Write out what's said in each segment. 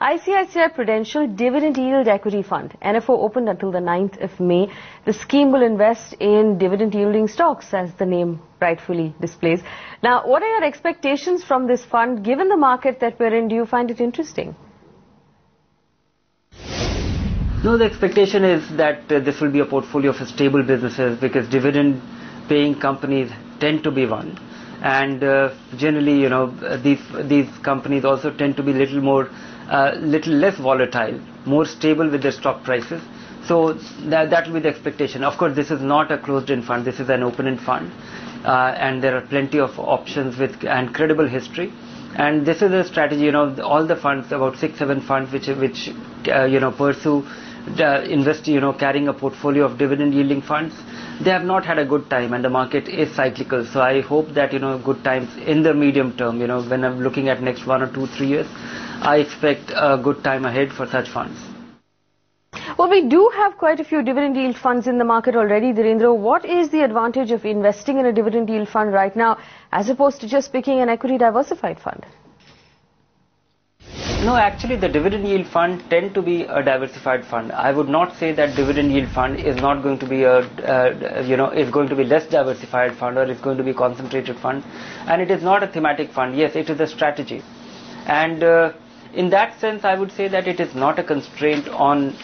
ICICI Prudential Dividend Yield Equity Fund. NFO opened until the 9th of May. The scheme will invest in dividend yielding stocks, as the name rightfully displays. Now, what are your expectations from this fund? Given the market that we're in, do you find it interesting? No, the expectation is that this will be a portfolio of stable businesses, because dividend paying companies tend to be one. And generally, these companies also tend to be little less volatile, more stable with their stock prices. So that will be the expectation. Of course, this is not a closed-end fund. This is an open-end fund, and there are plenty of options and credible history. And this is a strategy. All the funds, about 6-7 funds, which pursue invest, carrying a portfolio of dividend-yielding funds, they have not had a good time, and the market is cyclical. So I hope that good times in the medium term. When I'm looking at next 1 or 2, 3 years, I expect a good time ahead for such funds. Well, we do have quite a few dividend yield funds in the market already, Dhirendra. What is the advantage of investing in a dividend yield fund right now, as opposed to just picking an equity diversified fund? No, actually, the dividend yield fund tend to be a diversified fund. I would not say that dividend yield fund is not going to be is going to be less diversified fund, or is going to be concentrated fund. And it is not a thematic fund. Yes, it is a strategy. And in that sense, I would say that it is not a constraint on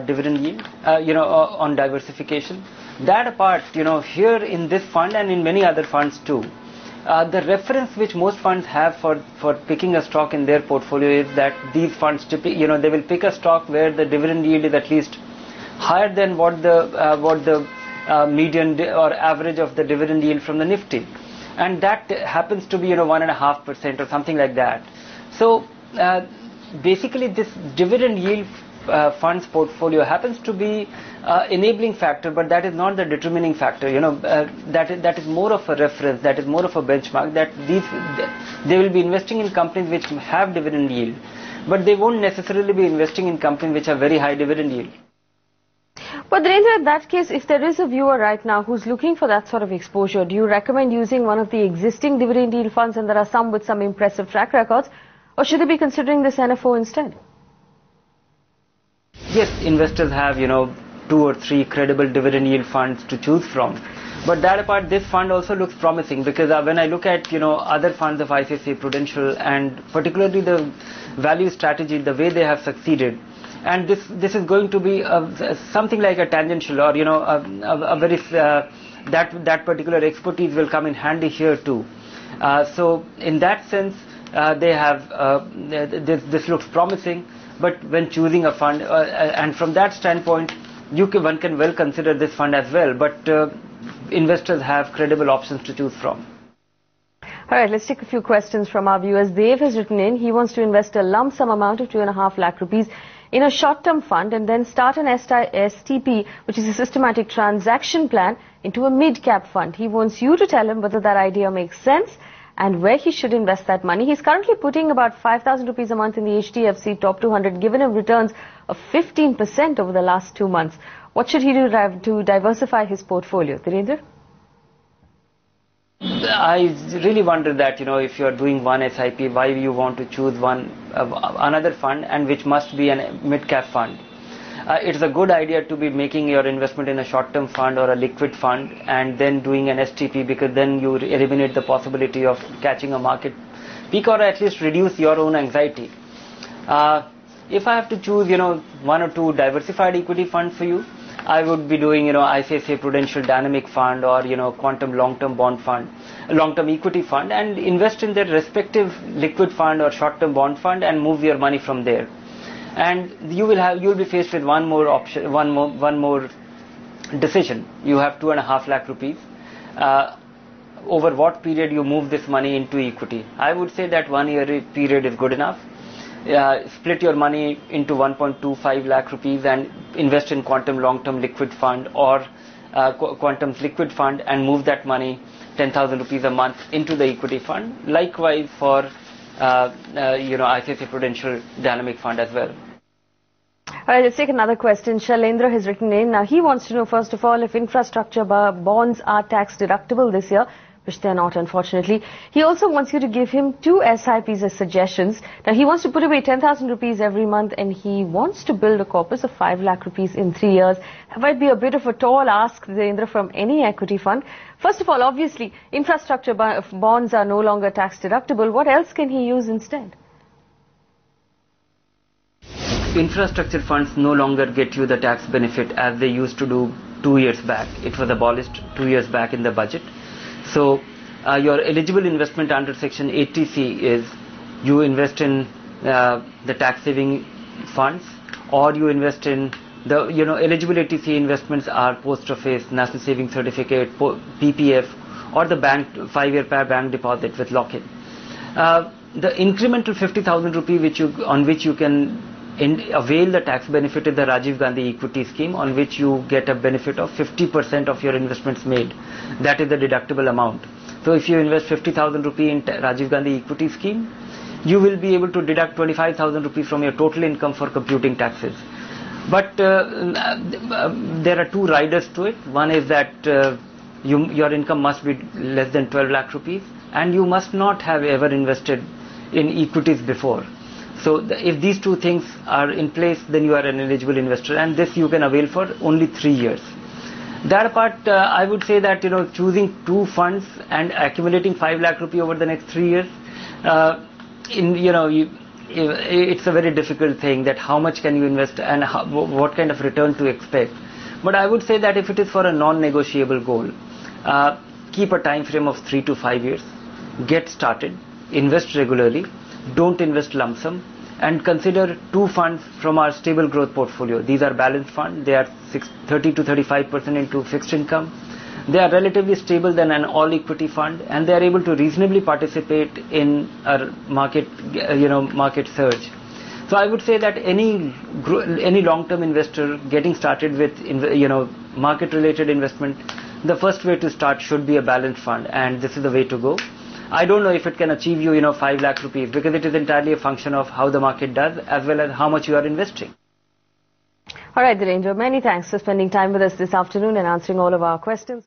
dividend yield, on diversification. That apart, here in this fund and in many other funds too, the reference which most funds have for picking a stock in their portfolio is that these funds, they will pick a stock where the dividend yield is at least higher than what the median or average of the dividend yield from the Nifty, and that happens to be 1.5% or something like that. So basically, this dividend yield funds portfolio happens to be enabling factor, but that is not the determining factor. That is more of a reference, that is more of a benchmark, that they will be investing in companies which have dividend yield, but they won't necessarily be investing in companies which have very high dividend yield. But Dhirendra, in that case, if there is a viewer right now who's looking for that sort of exposure, do you recommend using one of the existing dividend yield funds, and there are some with some impressive track records, or should they be considering this NFO instead? Yes, investors have, 2 or 3 credible dividend yield funds to choose from. But that apart, this fund also looks promising, because when I look at, other funds of ICICI Prudential, and particularly the value strategy, the way they have succeeded, and this is going to be something like a tangential, or, a very, that particular expertise will come in handy here too. So in that sense, they have, this looks promising. But when choosing a fund, and from that standpoint, one can well consider this fund as well. But investors have credible options to choose from. All right, let's take a few questions from our viewers. Dev has written in. He wants to invest a lump sum amount of 2.5 lakh rupees in a short-term fund, and then start an STP, which is a systematic transaction plan, into a mid-cap fund. He wants you to tell him whether that idea makes sense and where he should invest that money. He's currently putting about 5,000 rupees a month in the HDFC top 200, given him returns of 15% over the last 2 months. What should he do to diversify his portfolio? Dhirendra? I really wonder that, if you are doing one SIP, why you want to choose another fund, and which must be a mid-cap fund. It's a good idea to be making your investment in a short-term fund or a liquid fund, and then doing an STP, because then you eliminate the possibility of catching a market peak, or at least reduce your own anxiety. If I have to choose, 1 or 2 diversified equity funds for you, I would be doing, ICICI Prudential Dynamic Fund, or, Quantum Long-Term Bond Fund, Long-Term Equity Fund, and invest in their respective liquid fund or short-term bond fund, and move your money from there. And you will be faced with one more option, one more decision. You have 2.5 lakh rupees. Over what period you move this money into equity? I would say that 1 year period is good enough. Split your money into 1.25 lakh rupees and invest in Quantum Long-Term Liquid Fund, or Quantum's Liquid Fund, and move that money, 10,000 rupees a month, into the equity fund. Likewise for ICICI Prudential Dynamic Fund as well. All right, let's take another question. Shailendra has written in. Now, he wants to know, first of all, if infrastructure bonds are tax deductible this year, which they're not, unfortunately. He also wants you to give him 2 SIPs as suggestions. Now, he wants to put away 10,000 rupees every month, and he wants to build a corpus of 5 lakh rupees in 3 years. That might be a bit of a tall ask, Dhirendra, from any equity fund. First of all, obviously, infrastructure bonds are no longer tax deductible. What else can he use instead? Infrastructure funds no longer get you the tax benefit as they used to do 2 years back. It was abolished 2 years back in the budget. So your eligible investment under Section 80C is you invest in the tax saving funds, or you invest in the eligible 80C investments are post office, national savings certificate, PPF, or the bank 5-year bank deposit with lock-in. The incremental 50,000 rupee on which you can avail the tax benefit is the Rajiv Gandhi equity scheme, on which you get a benefit of 50% of your investments made. That is the deductible amount. So if you invest 50,000 rupee in Rajiv Gandhi equity scheme, you will be able to deduct 25,000 rupees from your total income for computing taxes. But there are 2 riders to it. One is that your income must be less than 12 lakh rupees, and you must not have ever invested in equities before. So if these 2 things are in place, then you are an eligible investor, and this you can avail for only 3 years. That apart, I would say that choosing 2 funds and accumulating 5 lakh rupee over the next 3 years, it's a very difficult thing, that how much can you invest and what kind of return to expect. But I would say that if it is for a non-negotiable goal, keep a time frame of 3 to 5 years, get started, invest regularly, don't invest lump sum, and consider 2 funds from our stable growth portfolio. These are balanced funds. They are 30 to 35% into fixed income. They are relatively stable than an all equity fund, and they are able to reasonably participate in a market surge. So I would say that any long-term investor getting started with market-related investment, the first way to start should be a balanced fund, and this is the way to go. I don't know if it can achieve you 5 lakh rupees, because it is entirely a function of how the market does as well as how much you are investing. All right, Dhirendra, many thanks for spending time with us this afternoon and answering all of our questions.